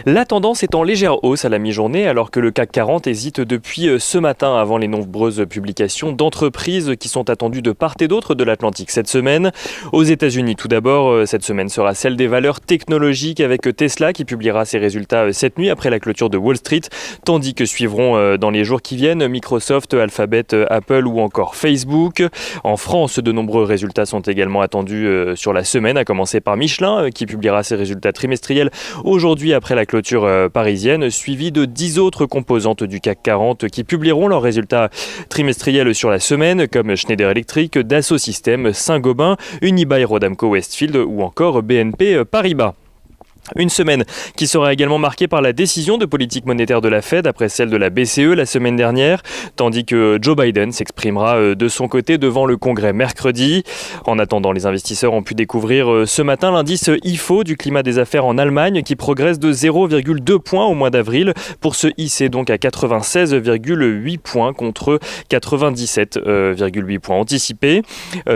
La tendance est en légère hausse à la mi-journée alors que le CAC 40 hésite depuis ce matin avant les nombreuses publications d'entreprises qui sont attendues de part et d'autre de l'Atlantique cette semaine. Aux États-Unis tout d'abord, cette semaine sera celle des valeurs technologiques avec Tesla qui publiera ses résultats cette nuit après la clôture de Wall Street, tandis que suivront dans les jours qui viennent Microsoft, Alphabet, Apple ou encore Facebook. En France, de nombreux résultats sont également attendus sur la semaine, à commencer par Michelin qui publiera ses résultats trimestriels aujourd'hui après la clôture parisienne, suivi de 10 autres composantes du CAC 40 qui publieront leurs résultats trimestriels sur la semaine, comme Schneider Electric, Dassault Systèmes, Saint-Gobain, Unibail Rodamco Westfield ou encore BNP Paribas. Une semaine qui sera également marquée par la décision de politique monétaire de la Fed après celle de la BCE la semaine dernière, tandis que Joe Biden s'exprimera de son côté devant le Congrès mercredi. En attendant, les investisseurs ont pu découvrir ce matin l'indice IFO du climat des affaires en Allemagne qui progresse de 0,2 points au mois d'avril pour se hisser donc à 96,8 points contre 97,8 points anticipés.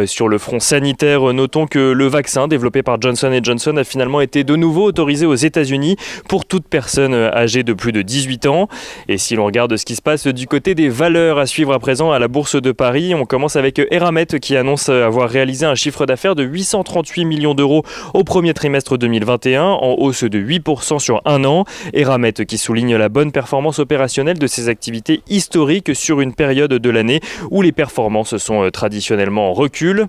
Sur le front sanitaire, notons que le vaccin développé par Johnson & Johnson a finalement été de nouveau autorisé aux États-Unis pour toute personne âgée de plus de 18 ans. Et si l'on regarde ce qui se passe du côté des valeurs à suivre à présent à la Bourse de Paris, on commence avec Eramet qui annonce avoir réalisé un chiffre d'affaires de 838 millions d'euros au premier trimestre 2021, en hausse de 8% sur un an. Eramet qui souligne la bonne performance opérationnelle de ses activités historiques sur une période de l'année où les performances sont traditionnellement en recul.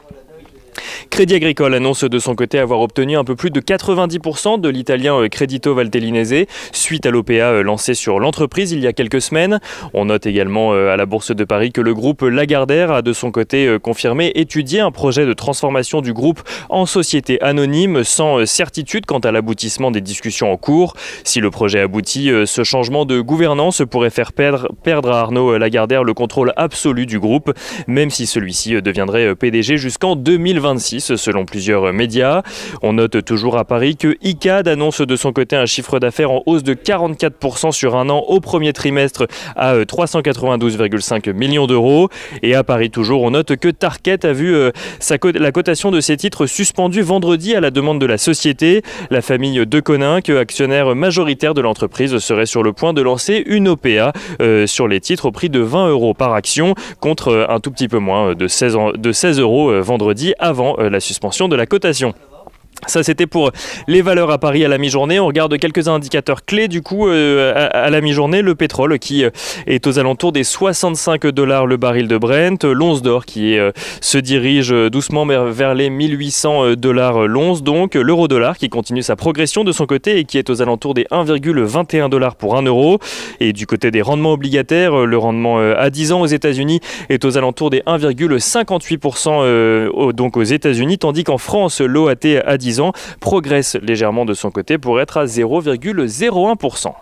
Crédit Agricole annonce de son côté avoir obtenu un peu plus de 90% de l'italien Credito Valtellinese suite à l'OPA lancé sur l'entreprise il y a quelques semaines. On note également à la Bourse de Paris que le groupe Lagardère a de son côté confirmé étudier un projet de transformation du groupe en société anonyme sans certitude quant à l'aboutissement des discussions en cours. Si le projet aboutit, ce changement de gouvernance pourrait faire perdre à Arnaud Lagardère le contrôle absolu du groupe, même si celui-ci deviendrait PDG jusqu'en 2026 selon plusieurs médias. On note toujours à Paris que Icade annonce de son côté un chiffre d'affaires en hausse de 44% sur un an au premier trimestre à 392,5 millions d'euros. Et à Paris toujours, on note que Tarkett a vu la cotation de ses titres suspendue vendredi à la demande de la société. La famille Deconinck, actionnaire majoritaire de l'entreprise, serait sur le point de lancer une OPA sur les titres au prix de 20 euros par action contre un tout petit peu moins de 16 euros vendredi avant la suspension de la cotation. Ça, c'était pour les valeurs à Paris à la mi-journée. On regarde quelques indicateurs clés du coup à la mi-journée. Le pétrole qui est aux alentours des $65 le baril de Brent. L'once d'or qui se dirige doucement vers les $1800 l'once. Donc l'euro-dollar qui continue sa progression de son côté et qui est aux alentours des $1,21 pour 1 euro. Et du côté des rendements obligataires, le rendement à 10 ans aux États-Unis est aux alentours des 1,58% donc aux États-Unis, tandis qu'en France, l'OAT à 10 ans progresse légèrement de son côté pour être à 0,01%.